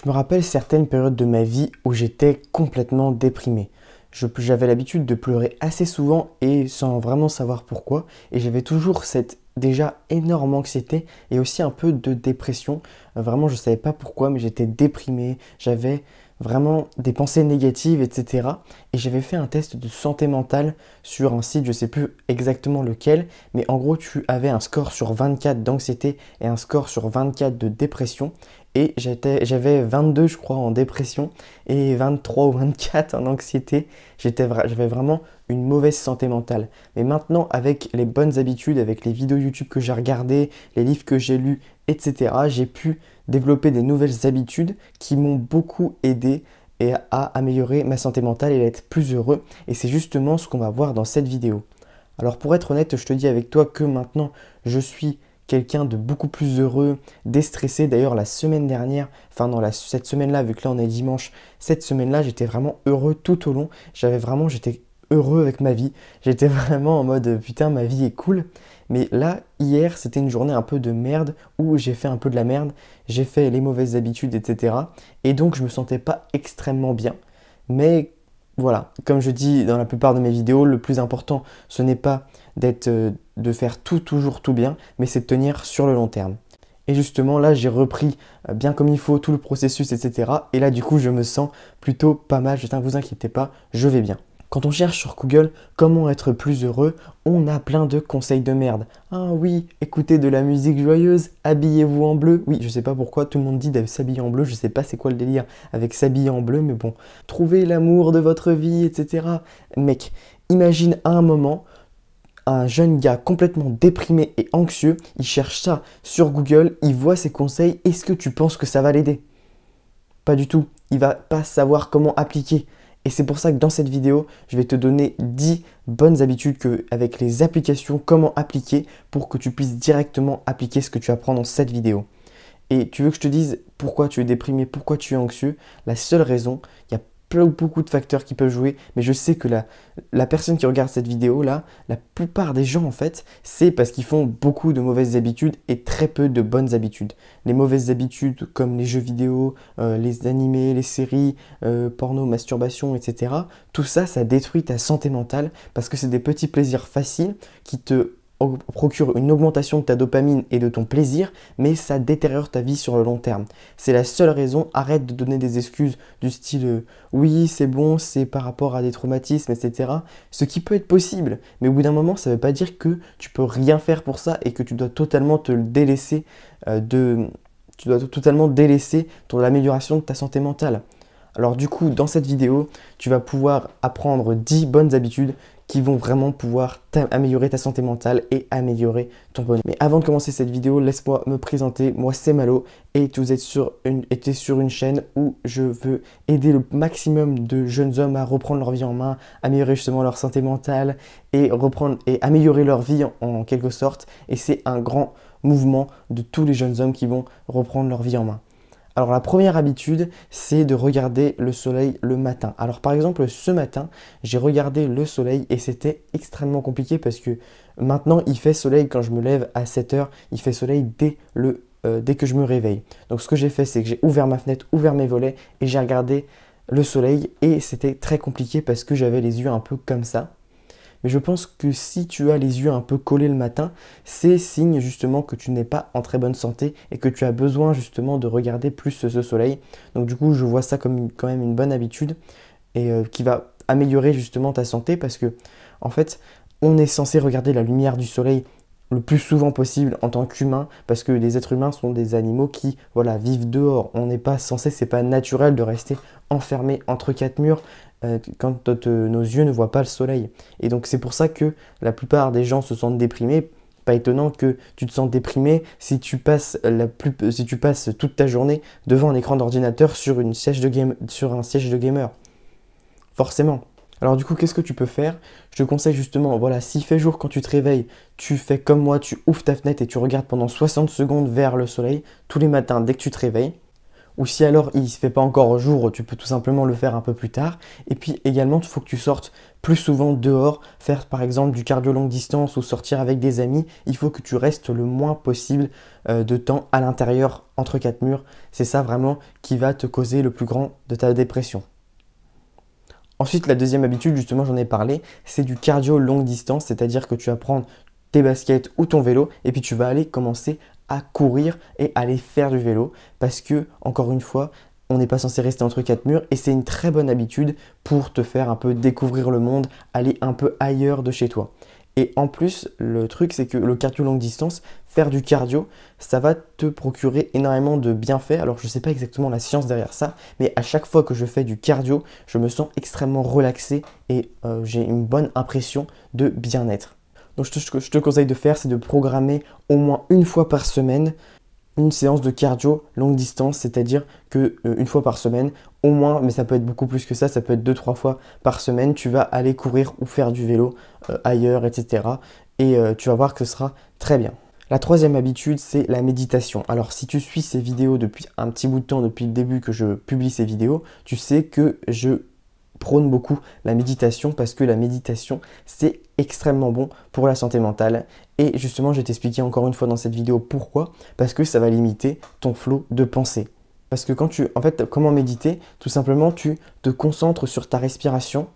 Je me rappelle certaines périodes de ma vie où j'étais complètement déprimé. J'avais l'habitude de pleurer assez souvent et sans vraiment savoir pourquoi. Et j'avais toujours cette déjà énorme anxiété et aussi un peu de dépression. Vraiment, je ne savais pas pourquoi, mais j'étais déprimé. J'avais vraiment des pensées négatives, etc. Et j'avais fait un test de santé mentale sur un site, je ne sais plus exactement lequel, mais en gros, tu avais un score sur 24 d'anxiété et un score sur 24 de dépression. Et j'avais 22, je crois, en dépression et 23 ou 24 en anxiété. J'avais vraiment une mauvaise santé mentale. Mais maintenant, avec les bonnes habitudes, avec les vidéos YouTube que j'ai regardées, les livres que j'ai lus, etc., j'ai pu développer des nouvelles habitudes qui m'ont beaucoup aidé et à améliorer ma santé mentale et à être plus heureux. Et c'est justement ce qu'on va voir dans cette vidéo. Alors pour être honnête, je te dis avec toi que maintenant, je suis quelqu'un de beaucoup plus heureux, déstressé. D'ailleurs, la semaine dernière, cette semaine-là, vu que là on est dimanche, cette semaine-là, j'étais vraiment heureux tout au long. J'étais heureux avec ma vie. J'étais vraiment en mode putain, ma vie est cool. Mais là, hier, c'était une journée un peu de merde où j'ai fait un peu de la merde. J'ai fait les mauvaises habitudes, etc. Et donc, je me sentais pas extrêmement bien. Mais voilà, comme je dis dans la plupart de mes vidéos, le plus important, ce n'est pas de faire toujours tout bien, mais c'est de tenir sur le long terme. Et justement, là, j'ai repris bien comme il faut tout le processus, etc. Et là, du coup, je me sens plutôt pas mal. Ne vous inquiétez pas, je vais bien. Quand on cherche sur Google comment être plus heureux, on a plein de conseils de merde. Ah oui, écoutez de la musique joyeuse, habillez-vous en bleu. Oui, je sais pas pourquoi tout le monde dit de s'habiller en bleu, je sais pas c'est quoi le délire avec s'habiller en bleu, mais bon. Trouvez l'amour de votre vie, etc. Mec, imagine à un moment un jeune gars complètement déprimé et anxieux, il cherche ça sur Google, il voit ses conseils, est-ce que tu penses que ça va l'aider? Pas du tout, il va pas savoir comment appliquer. Et c'est pour ça que dans cette vidéo, je vais te donner 10 bonnes habitudes avec les applications, comment appliquer pour que tu puisses directement appliquer ce que tu apprends dans cette vidéo. Et tu veux que je te dise pourquoi tu es déprimé, pourquoi tu es anxieux? La seule raison, il y a beaucoup de facteurs qui peuvent jouer, mais je sais que la personne qui regarde cette vidéo là, la plupart des gens en fait, c'est parce qu'ils font beaucoup de mauvaises habitudes et très peu de bonnes habitudes. Les mauvaises habitudes comme les jeux vidéo, les animés, les séries, porno, masturbation, etc. Tout ça, ça détruit ta santé mentale parce que c'est des petits plaisirs faciles qui te procure une augmentation de ta dopamine et de ton plaisir, mais ça détériore ta vie sur le long terme. C'est la seule raison. Arrête de donner des excuses du style oui, c'est bon, c'est par rapport à des traumatismes, etc. Ce qui peut être possible, mais au bout d'un moment, ça ne veut pas dire que tu peux rien faire pour ça et que tu dois totalement te délaisser l'amélioration de ta santé mentale. Alors du coup, dans cette vidéo, tu vas pouvoir apprendre 10 bonnes habitudes qui vont vraiment pouvoir améliorer ta santé mentale et améliorer ton bonheur. Mais avant de commencer cette vidéo, laisse-moi me présenter. Moi, c'est Malo et tu es sur une chaîne où je veux aider le maximum de jeunes hommes à reprendre leur vie en main, améliorer justement leur santé mentale et améliorer leur vie en quelque sorte. Et c'est un grand mouvement de tous les jeunes hommes qui vont reprendre leur vie en main. Alors la première habitude, c'est de regarder le soleil le matin. Alors par exemple, ce matin, j'ai regardé le soleil et c'était extrêmement compliqué parce que maintenant, il fait soleil quand je me lève à 7 h, il fait soleil dès que je me réveille. Donc ce que j'ai fait, c'est que j'ai ouvert ma fenêtre, ouvert mes volets et j'ai regardé le soleil et c'était très compliqué parce que j'avais les yeux un peu comme ça. Mais je pense que si tu as les yeux un peu collés le matin, c'est signe justement que tu n'es pas en très bonne santé et que tu as besoin justement de regarder plus ce soleil. Donc du coup, je vois ça comme quand même une bonne habitude et qui va améliorer justement ta santé parce que en fait, on est censé regarder la lumière du soleil le plus souvent possible en tant qu'humain parce que les êtres humains sont des animaux qui vivent dehors. On n'est pas censé, c'est pas naturel de rester enfermé entre quatre murs quand nos yeux ne voient pas le soleil. Et donc c'est pour ça que la plupart des gens se sentent déprimés. Pas étonnant que tu te sens déprimé si tu passes toute ta journée devant un écran d'ordinateur sur un siège de gamer. Forcément. Alors du coup, qu'est-ce que tu peux faire? Je te conseille justement, s'il fait jour quand tu te réveilles, tu fais comme moi, tu ouvres ta fenêtre et tu regardes pendant 60 secondes vers le soleil tous les matins dès que tu te réveilles. Ou si alors il ne se fait pas encore jour, tu peux tout simplement le faire un peu plus tard. Et puis également, il faut que tu sortes plus souvent dehors, faire par exemple du cardio longue distance ou sortir avec des amis. Il faut que tu restes le moins possible de temps à l'intérieur, entre quatre murs. C'est ça vraiment qui va te causer le plus grand de ta dépression. Ensuite, la deuxième habitude, justement, j'en ai parlé, c'est du cardio longue distance, c'est-à-dire que tu vas prendre tes baskets ou ton vélo et puis tu vas aller commencer à courir et aller faire du vélo parce que, encore une fois, on n'est pas censé rester entre quatre murs et c'est une très bonne habitude pour te faire un peu découvrir le monde, aller un peu ailleurs de chez toi. Et en plus, le truc, c'est que le cardio longue distance, faire du cardio, ça va te procurer énormément de bienfaits. Alors, je ne sais pas exactement la science derrière ça, mais à chaque fois que je fais du cardio, je me sens extrêmement relaxé et j'ai une bonne impression de bien-être. Donc, ce que je te conseille de faire, c'est de programmer au moins une fois par semaine une séance de cardio longue distance, c'est-à-dire que une fois par semaine, au moins, mais ça peut être beaucoup plus que ça peut être 2-3 fois par semaine, tu vas aller courir ou faire du vélo ailleurs, etc. Et tu vas voir que ce sera très bien. La troisième habitude, c'est la méditation. Alors, si tu suis ces vidéos depuis un petit bout de temps, depuis le début que je publie ces vidéos, tu sais que je prône beaucoup la méditation parce que la méditation, c'est extrêmement bon pour la santé mentale. Et justement, je vais t'expliquer encore une fois dans cette vidéo pourquoi. Parce que ça va limiter ton flot de pensée. Parce que en fait, comment méditer? Tout simplement, tu te concentres sur ta respiration.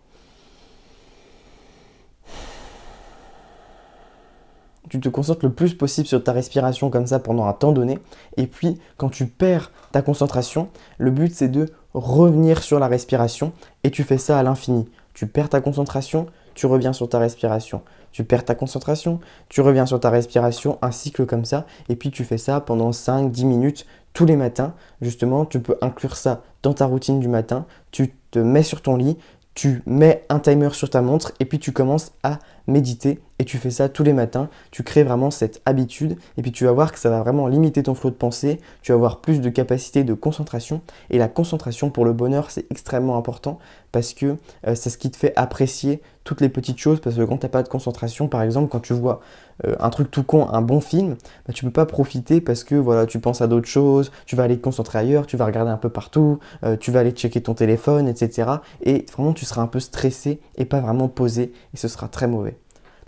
Tu te concentres le plus possible sur ta respiration comme ça pendant un temps donné. Et puis, quand tu perds ta concentration, le but c'est de revenir sur la respiration et tu fais ça à l'infini. Tu perds ta concentration, tu reviens sur ta respiration. Tu perds ta concentration, tu reviens sur ta respiration, un cycle comme ça. Et puis, tu fais ça pendant 5-10 minutes tous les matins. Justement, tu peux inclure ça dans ta routine du matin. Tu te mets sur ton lit, tu mets un timer sur ta montre et puis tu commences à méditer et tu fais ça tous les matins. Tu crées vraiment cette habitude et puis tu vas voir que ça va vraiment limiter ton flot de pensée. Tu vas avoir plus de capacité de concentration et la concentration pour le bonheur, c'est extrêmement important parce que c'est ce qui te fait apprécier toutes les petites choses parce que quand tu n'as pas de concentration, par exemple, quand tu vois un truc tout con, un bon film, bah, tu ne peux pas profiter parce que voilà, tu penses à d'autres choses, tu vas aller te concentrer ailleurs, tu vas regarder un peu partout, tu vas aller checker ton téléphone, etc. Et vraiment, tu seras un peu stressé et pas vraiment posé et ce sera très mauvais.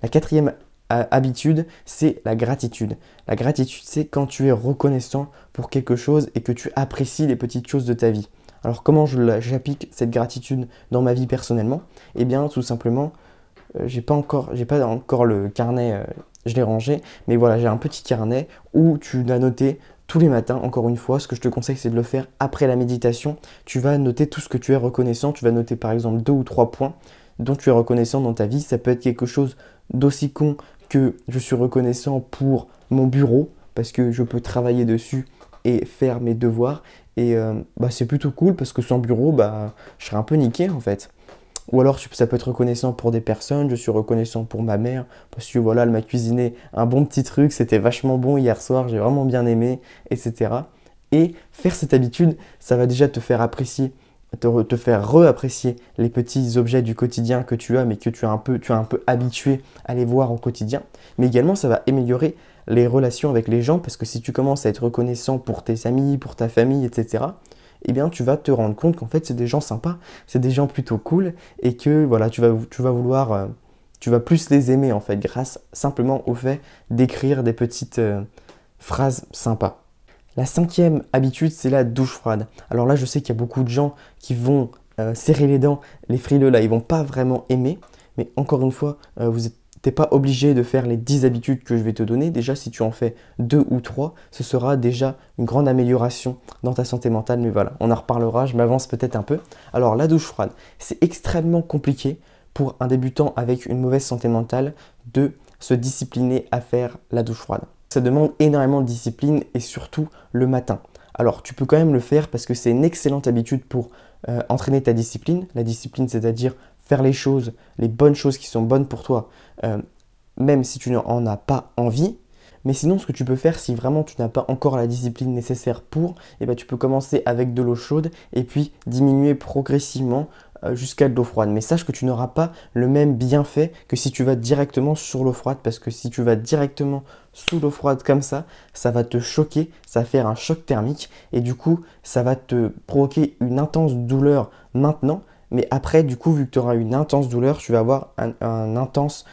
La quatrième habitude, c'est la gratitude. La gratitude, c'est quand tu es reconnaissant pour quelque chose et que tu apprécies les petites choses de ta vie. Alors comment j'applique cette gratitude dans ma vie personnellement? Eh bien, tout simplement, j'ai pas encore le carnet, je l'ai rangé, mais voilà, j'ai un petit carnet où tu dois noter tous les matins, encore une fois, ce que je te conseille, c'est de le faire après la méditation. Tu vas noter tout ce que tu es reconnaissant. Tu vas noter par exemple 2 ou 3 points dont tu es reconnaissant dans ta vie. Ça peut être quelque chose d'aussi con que je suis reconnaissant pour mon bureau parce que je peux travailler dessus et faire mes devoirs. Et c'est plutôt cool parce que sans bureau, je serais un peu niqué en fait. Ou alors ça peut être reconnaissant pour des personnes, je suis reconnaissant pour ma mère, parce que voilà, elle m'a cuisiné un bon petit truc, c'était vachement bon hier soir, j'ai vraiment bien aimé, etc. Et faire cette habitude, ça va déjà te faire apprécier, te faire re-apprécier les petits objets du quotidien que tu as, mais que tu as un peu habitué à les voir au quotidien. Mais également, ça va améliorer les relations avec les gens, parce que si tu commences à être reconnaissant pour tes amis, pour ta famille, etc., eh bien, tu vas te rendre compte qu'en fait, c'est des gens sympas, c'est des gens plutôt cool et que voilà, tu vas plus les aimer en fait grâce simplement au fait d'écrire des petites phrases sympas. La cinquième habitude, c'est la douche froide. Alors là, je sais qu'il y a beaucoup de gens qui vont serrer les dents, les frileux là, ils vont pas vraiment aimer, mais encore une fois, t'es pas obligé de faire les 10 habitudes que je vais te donner. Déjà, si tu en fais 2 ou 3, ce sera déjà une grande amélioration dans ta santé mentale. Mais voilà, on en reparlera, je m'avance peut-être un peu. Alors, la douche froide, c'est extrêmement compliqué pour un débutant avec une mauvaise santé mentale de se discipliner à faire la douche froide. Ça demande énormément de discipline et surtout le matin. Alors, tu peux quand même le faire parce que c'est une excellente habitude pour entraîner ta discipline. La discipline, c'est-à-dire faire les bonnes choses qui sont bonnes pour toi, même si tu n'en as pas envie. Mais sinon, ce que tu peux faire, si vraiment tu n'as pas encore la discipline nécessaire pour, eh ben, tu peux commencer avec de l'eau chaude et puis diminuer progressivement jusqu'à de l'eau froide. Mais sache que tu n'auras pas le même bienfait que si tu vas directement sur l'eau froide, parce que si tu vas directement sous l'eau froide comme ça va te choquer, ça va faire un choc thermique et du coup, ça va te provoquer une intense douleur maintenant. Mais après, du coup, vu que tu auras une intense douleur, tu vas avoir un intense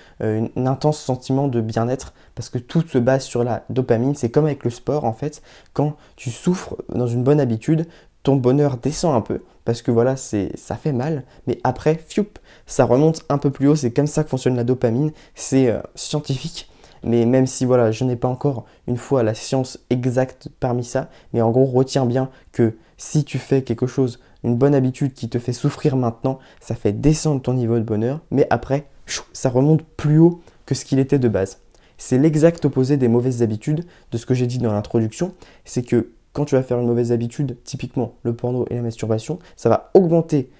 sentiment de bien-être parce que tout se base sur la dopamine. C'est comme avec le sport, en fait. Quand tu souffres dans une bonne habitude, ton bonheur descend un peu parce que voilà, ça fait mal. Mais après, fioup, ça remonte un peu plus haut. C'est comme ça que fonctionne la dopamine. C'est scientifique. Mais même si voilà, je n'ai pas encore une fois la science exacte parmi ça, mais en gros, retiens bien que si tu fais quelque chose, une bonne habitude qui te fait souffrir maintenant, ça fait descendre ton niveau de bonheur, mais après, ça remonte plus haut que ce qu'il était de base. C'est l'exact opposé des mauvaises habitudes, de ce que j'ai dit dans l'introduction, c'est que quand tu vas faire une mauvaise habitude, typiquement le porno et la masturbation, ça va augmenter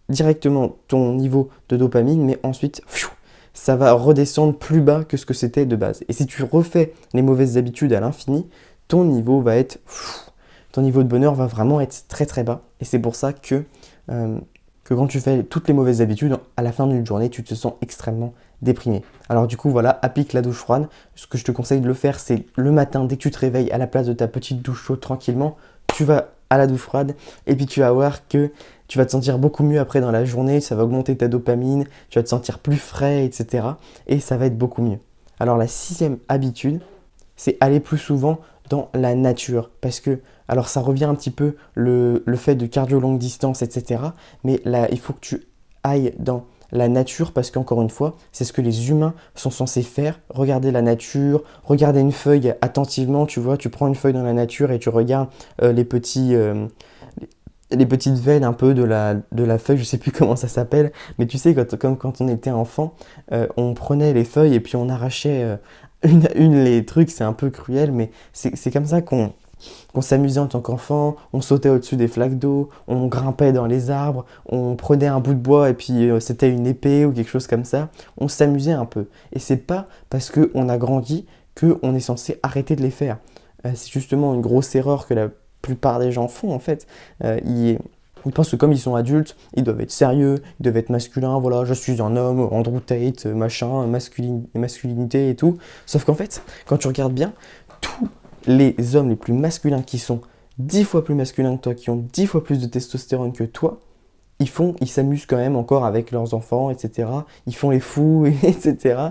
directement ton niveau de dopamine, mais ensuite, ça va redescendre plus bas que ce que c'était de base. Et si tu refais les mauvaises habitudes à l'infini, ton niveau va être... ton niveau de bonheur va vraiment être très très bas. Et c'est pour ça que quand tu fais toutes les mauvaises habitudes, à la fin d'une journée, tu te sens extrêmement déprimé. Alors du coup, voilà, applique la douche froide. Ce que je te conseille de le faire, c'est le matin, dès que tu te réveilles, à la place de ta petite douche chaude tranquillement, tu vas à la douche froide et puis tu vas voir que tu vas te sentir beaucoup mieux après dans la journée, ça va augmenter ta dopamine, tu vas te sentir plus frais, etc. Et ça va être beaucoup mieux. Alors la 6e habitude, c'est aller plus souvent dans la nature. Parce que, alors ça revient un petit peu le fait de cardio longue distance, etc. Mais là, il faut que tu ailles dans la nature parce qu'encore une fois, c'est ce que les humains sont censés faire. Regarder la nature, regarder une feuille attentivement, tu vois, tu prends une feuille dans la nature et tu regardes les petites veines un peu de la feuille, je sais plus comment ça s'appelle, mais tu sais, comme quand on était enfant, on prenait les feuilles et puis on arrachait une à une les trucs, c'est un peu cruel, mais c'est comme ça qu'on s'amusait en tant qu'enfant, on sautait au-dessus des flaques d'eau, on grimpait dans les arbres, on prenait un bout de bois et puis c'était une épée ou quelque chose comme ça, on s'amusait un peu. Et c'est pas parce qu'on a grandi qu'on est censé arrêter de les faire. C'est justement une grosse erreur que la plupart des gens font en fait. Ils pensent que comme ils sont adultes, ils doivent être sérieux, ils doivent être masculins, voilà, je suis un homme, Andrew Tate, machin, masculinité et tout. Sauf qu'en fait, quand tu regardes bien, tous les hommes les plus masculins qui sont 10 fois plus masculins que toi, qui ont 10 fois plus de testostérone que toi, ils s'amusent quand même encore avec leurs enfants, etc. Ils font les fous, etc.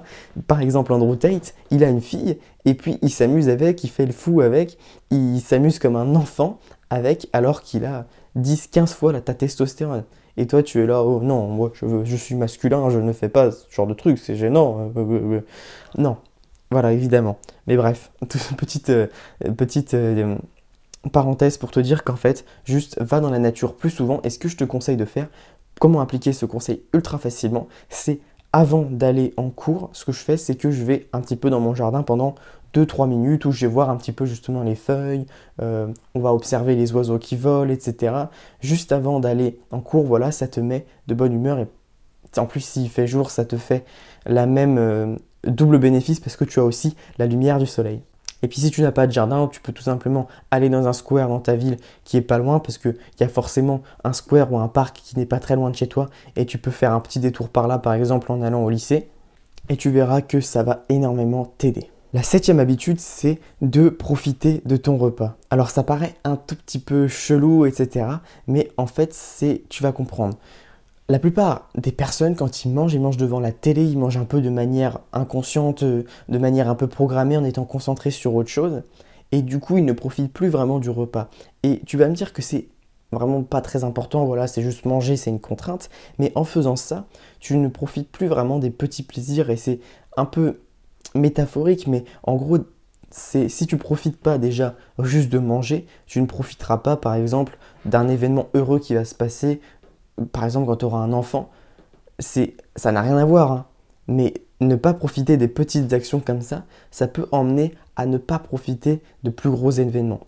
Par exemple, Andrew Tate, il a une fille, et puis il s'amuse avec, il fait le fou avec, il s'amuse comme un enfant avec, alors qu'il a 10-15 fois ta testostérone. Et toi, tu es là, oh non, moi je suis masculin, je ne fais pas ce genre de truc, c'est gênant. Non, voilà, évidemment. Mais bref, petite parenthèse pour te dire qu'en fait, juste va dans la nature plus souvent. Et ce que je te conseille de faire, comment appliquer ce conseil ultra facilement, c'est avant d'aller en cours, ce que je fais, c'est que je vais un petit peu dans mon jardin pendant 2-3 minutes où je vais voir un petit peu justement les feuilles, on va observer les oiseaux qui volent, etc. Juste avant d'aller en cours, voilà, ça te met de bonne humeur et en plus s'il fait jour, ça te fait la même double bénéfice parce que tu as aussi la lumière du soleil. Et puis si tu n'as pas de jardin, tu peux tout simplement aller dans un square dans ta ville qui est pas loin parce qu'il y a forcément un square ou un parc qui n'est pas très loin de chez toi et tu peux faire un petit détour par là par exemple en allant au lycée et tu verras que ça va énormément t'aider. La 7e habitude, c'est de profiter de ton repas. Alors ça paraît un tout petit peu chelou, etc. Mais en fait, tu vas comprendre. La plupart des personnes, quand ils mangent devant la télé, ils mangent un peu de manière inconsciente, de manière un peu programmée, en étant concentrés sur autre chose. Et du coup, ils ne profitent plus vraiment du repas. Et tu vas me dire que c'est vraiment pas très important, voilà, c'est juste manger, c'est une contrainte. Mais en faisant ça, tu ne profites plus vraiment des petits plaisirs. Et c'est un peu métaphorique, mais en gros, si tu profites pas déjà juste de manger, tu ne profiteras pas, par exemple, d'un événement heureux qui va se passer. Par exemple, quand tu auras un enfant, ça n'a rien à voir, hein. Mais ne pas profiter des petites actions comme ça peut emmener à ne pas profiter de plus gros événements.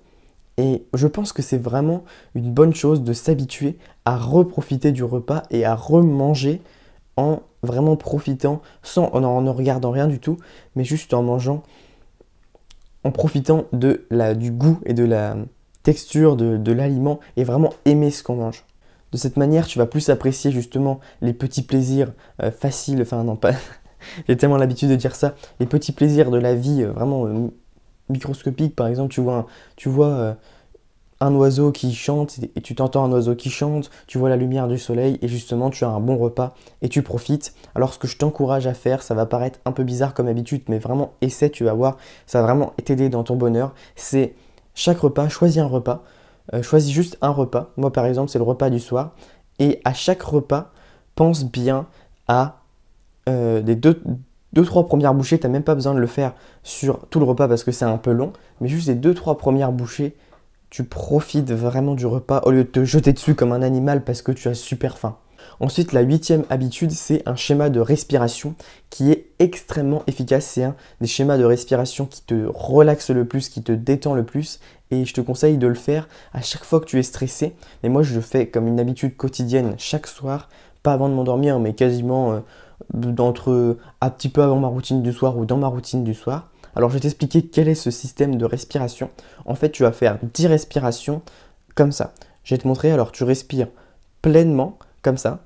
Et je pense que c'est vraiment une bonne chose de s'habituer à reprofiter du repas et à remanger en vraiment profitant, en ne regardant rien du tout, mais juste en mangeant en profitant du goût et de la texture de l'aliment et vraiment aimer ce qu'on mange. De cette manière, tu vas plus apprécier justement les petits plaisirs faciles, enfin non pas, j'ai tellement l'habitude de dire ça, les petits plaisirs de la vie vraiment microscopiques. Par exemple, tu vois un oiseau qui chante et tu t'entends un oiseau qui chante, tu vois la lumière du soleil et justement tu as un bon repas et tu profites. Alors ce que je t'encourage à faire, ça va paraître un peu bizarre comme habitude, mais vraiment essaie, tu vas voir, ça va vraiment t'aider dans ton bonheur. C'est chaque repas, choisis un repas, choisis juste un repas. Moi par exemple c'est le repas du soir et à chaque repas, pense bien à des deux, trois premières bouchées. Tu n'as même pas besoin de le faire sur tout le repas parce que c'est un peu long, mais juste les 2-3 premières bouchées. Tu profites vraiment du repas au lieu de te jeter dessus comme un animal parce que tu as super faim. Ensuite, la 8e habitude, c'est un schéma de respiration qui est extrêmement efficace. C'est un des schémas de respiration qui te relaxe le plus, qui te détend le plus. Et je te conseille de le faire à chaque fois que tu es stressé. Mais moi, je le fais comme une habitude quotidienne chaque soir, pas avant de m'endormir, mais quasiment un petit peu avant ma routine du soir ou dans ma routine du soir. Alors je vais t'expliquer quel est ce système de respiration. En fait, tu vas faire 10 respirations comme ça. Je vais te montrer, alors tu respires pleinement comme ça.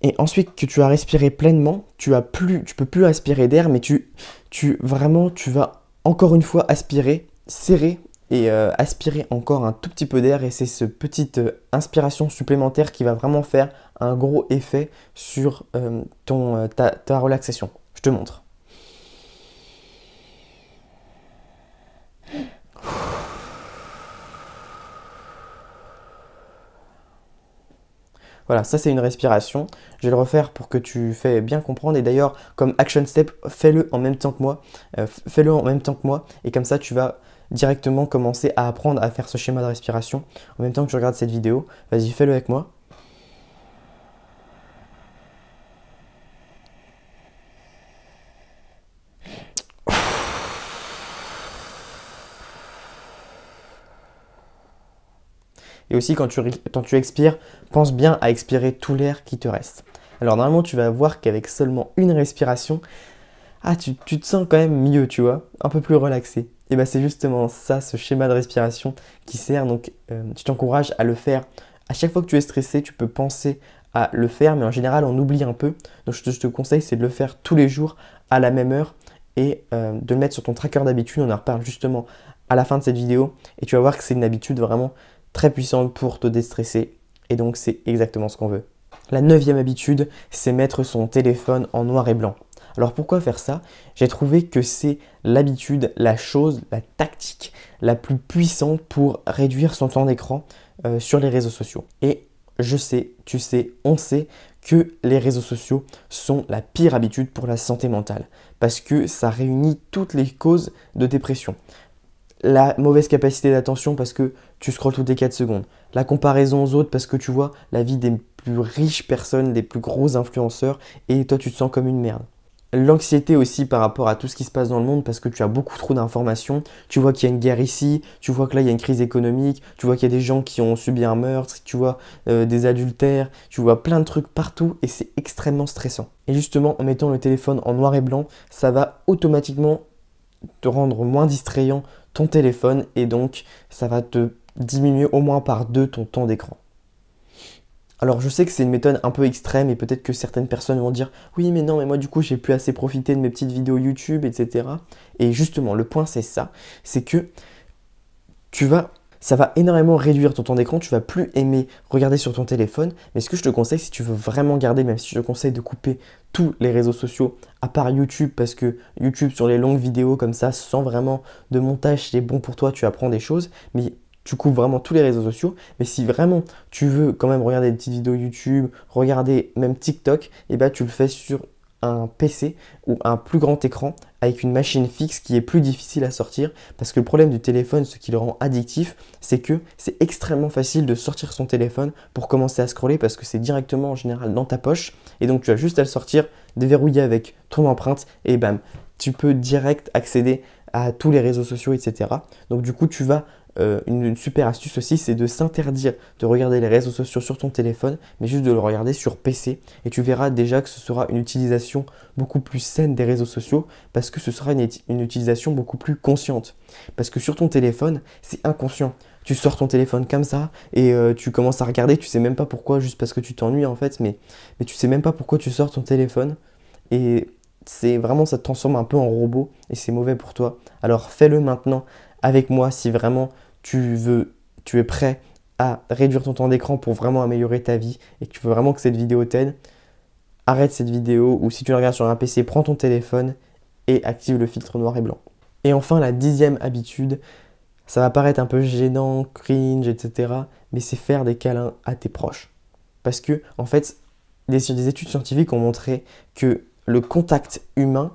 Et ensuite que tu as respiré pleinement, tu peux plus aspirer d'air, mais tu vas encore une fois aspirer, serrer et aspirer encore un tout petit peu d'air. Et c'est cette petite inspiration supplémentaire qui va vraiment faire un gros effet sur ta relaxation. Je te montre. Voilà, ça c'est une respiration. Je vais le refaire pour que tu fais bien comprendre. Et d'ailleurs, comme action step, fais-le en même temps que moi. Et comme ça, tu vas directement commencer à apprendre à faire ce schéma de respiration en même temps que tu regardes cette vidéo. Vas-y, fais-le avec moi. Et aussi, quand tu expires, pense bien à expirer tout l'air qui te reste. Alors normalement, tu vas voir qu'avec seulement une respiration, tu te sens quand même mieux, tu vois, un peu plus relaxé. Et bien c'est justement ça, ce schéma de respiration qui sert. Donc je t'encourage à le faire. À chaque fois que tu es stressé, tu peux penser à le faire, mais en général, on oublie un peu. Donc je te conseille, c'est de le faire tous les jours à la même heure et de le mettre sur ton tracker d'habitude. On en reparle justement à la fin de cette vidéo. Et tu vas voir que c'est une habitude vraiment très puissante pour te déstresser. Et donc, c'est exactement ce qu'on veut. La 9e habitude, c'est mettre son téléphone en noir et blanc. Alors, pourquoi faire ça? J'ai trouvé que c'est l'habitude, la tactique la plus puissante pour réduire son temps d'écran sur les réseaux sociaux. Et je sais, tu sais, on sait que les réseaux sociaux sont la pire habitude pour la santé mentale parce que ça réunit toutes les causes de dépression. La mauvaise capacité d'attention parce que tu scrolles toutes les 4 secondes. La comparaison aux autres parce que tu vois la vie des plus riches personnes, des plus gros influenceurs et toi tu te sens comme une merde. L'anxiété aussi par rapport à tout ce qui se passe dans le monde parce que tu as beaucoup trop d'informations. Tu vois qu'il y a une guerre ici, tu vois que là il y a une crise économique, tu vois qu'il y a des gens qui ont subi un meurtre, tu vois des adultères, tu vois plein de trucs partout et c'est extrêmement stressant. Et justement en mettant le téléphone en noir et blanc, ça va automatiquement te rendre moins distrayant ton téléphone et donc ça va te diminuer au moins par 2 ton temps d'écran. Alors je sais que c'est une méthode un peu extrême et peut-être que certaines personnes vont dire oui mais non mais moi du coup j'ai plus assez profité de mes petites vidéos YouTube etc. Et justement le point c'est ça, c'est que ça va énormément réduire ton temps d'écran, tu vas plus aimer regarder sur ton téléphone. Mais ce que je te conseille, si tu veux vraiment garder, même si je te conseille de couper tous les réseaux sociaux, à part YouTube, parce que YouTube sur les longues vidéos comme ça, sans vraiment de montage, c'est bon pour toi, tu apprends des choses, mais tu coupes vraiment tous les réseaux sociaux. Mais si vraiment tu veux quand même regarder des petites vidéos YouTube, regarder même TikTok, et bah tu le fais sur un PC ou un plus grand écran avec une machine fixe qui est plus difficile à sortir parce que le problème du téléphone, ce qui le rend addictif, c'est que c'est extrêmement facile de sortir son téléphone pour commencer à scroller parce que c'est directement en général dans ta poche et donc tu as juste à le sortir, déverrouiller avec ton empreinte et bam, tu peux direct accéder à tous les réseaux sociaux, etc. Donc du coup, une super astuce aussi, c'est de s'interdire de regarder les réseaux sociaux sur ton téléphone, mais juste de le regarder sur PC. Et tu verras déjà que ce sera une utilisation beaucoup plus saine des réseaux sociaux, parce que ce sera une utilisation beaucoup plus consciente. Parce que sur ton téléphone, c'est inconscient. Tu sors ton téléphone comme ça et tu commences à regarder, tu sais même pas pourquoi, juste parce que tu t'ennuies en fait, mais tu sais même pas pourquoi tu sors ton téléphone. Et c'est vraiment, ça te transforme un peu en robot et c'est mauvais pour toi. Alors fais-le maintenant avec moi si vraiment tu es prêt à réduire ton temps d'écran pour vraiment améliorer ta vie et que tu veux vraiment que cette vidéo t'aide. Arrête cette vidéo ou si tu la regardes sur un PC, prends ton téléphone et active le filtre noir et blanc. Et enfin, la 10e habitude, ça va paraître un peu gênant, cringe, etc. Mais c'est faire des câlins à tes proches. Parce que, en fait, des études scientifiques ont montré que le contact humain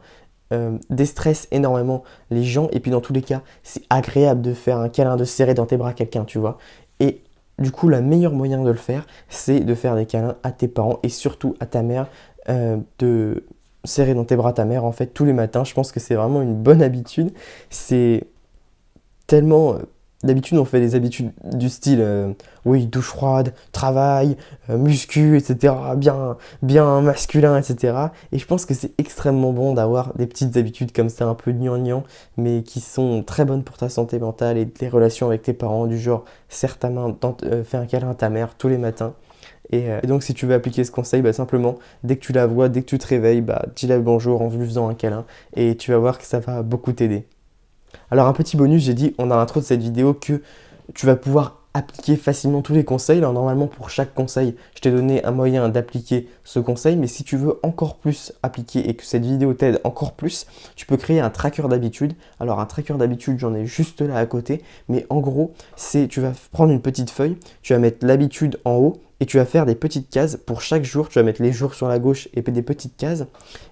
déstresse énormément les gens. Et puis, dans tous les cas, c'est agréable de faire un câlin, de serrer dans tes bras quelqu'un, tu vois. Et du coup, le meilleur moyen de le faire, c'est de faire des câlins à tes parents et surtout à ta mère, de serrer dans tes bras ta mère, en fait, tous les matins. Je pense que c'est vraiment une bonne habitude. C'est tellement... D'habitude, on fait des habitudes du style, oui, douche froide, travail, muscu, etc., bien masculin, etc. Et je pense que c'est extrêmement bon d'avoir des petites habitudes comme ça, un peu gnangnan, mais qui sont très bonnes pour ta santé mentale et tes relations avec tes parents, du genre, serre ta main, fais un câlin à ta mère tous les matins. Et donc, si tu veux appliquer ce conseil, bah, simplement, dès que tu la vois, dès que tu te réveilles, bah, dis-la bonjour en lui faisant un câlin, et tu vas voir que ça va beaucoup t'aider. Alors un petit bonus, j'ai dit en l'intro de cette vidéo que tu vas pouvoir appliquer facilement tous les conseils. Alors normalement pour chaque conseil, je t'ai donné un moyen d'appliquer ce conseil, mais si tu veux encore plus appliquer et que cette vidéo t'aide encore plus, tu peux créer un tracker d'habitude. Alors un tracker d'habitude, j'en ai juste là à côté, mais en gros, tu vas prendre une petite feuille, tu vas mettre l'habitude en haut et tu vas faire des petites cases pour chaque jour. Tu vas mettre les jours sur la gauche et des petites cases.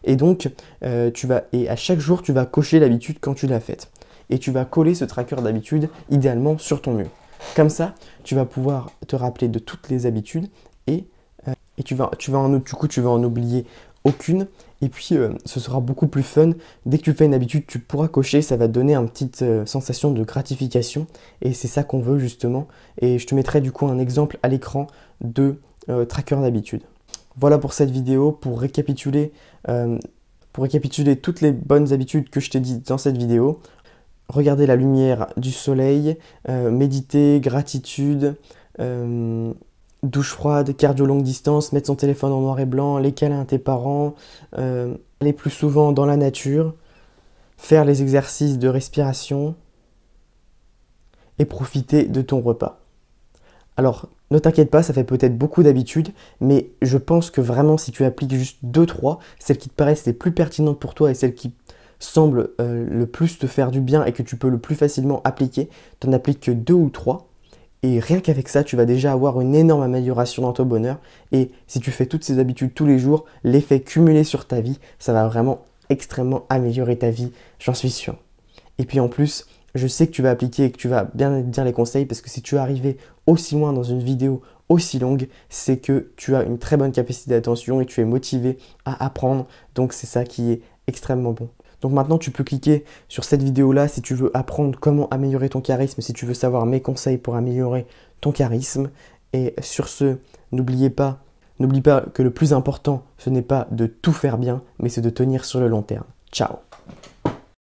Et donc, à chaque jour, tu vas cocher l'habitude quand tu l'as faite. Et tu vas coller ce tracker d'habitude idéalement sur ton mur. Comme ça, tu vas pouvoir te rappeler de toutes les habitudes et tu vas en oublier aucune. Et puis, ce sera beaucoup plus fun. Dès que tu fais une habitude, tu pourras cocher. Ça va te donner une petite sensation de gratification. Et c'est ça qu'on veut justement. Et je te mettrai du coup un exemple à l'écran de tracker d'habitude. Voilà pour cette vidéo. Pour récapituler toutes les bonnes habitudes que je t'ai dites dans cette vidéo. Regarder la lumière du soleil, méditer, gratitude, douche froide, cardio longue distance, mettre son téléphone en noir et blanc, les câlins à tes parents, aller plus souvent dans la nature, faire les exercices de respiration et profiter de ton repas. Alors, ne t'inquiète pas, ça fait peut-être beaucoup d'habitudes, mais je pense que vraiment si tu appliques juste 2-3, celles qui te paraissent les plus pertinentes pour toi et celles qui semble le plus te faire du bien et que tu peux le plus facilement appliquer, tu n'en appliques que 2 ou 3 et rien qu'avec ça tu vas déjà avoir une énorme amélioration dans ton bonheur et si tu fais toutes ces habitudes tous les jours, l'effet cumulé sur ta vie, ça va vraiment extrêmement améliorer ta vie, j'en suis sûr. Et puis en plus, je sais que tu vas appliquer et que tu vas bien dire les conseils parce que si tu es arrivé aussi loin dans une vidéo aussi longue, c'est que tu as une très bonne capacité d'attention et tu es motivé à apprendre, donc c'est ça qui est extrêmement bon. Donc maintenant, tu peux cliquer sur cette vidéo-là si tu veux apprendre comment améliorer ton charisme, si tu veux savoir mes conseils pour améliorer ton charisme. Et sur ce, n'oublie pas que le plus important, ce n'est pas de tout faire bien, mais c'est de tenir sur le long terme. Ciao!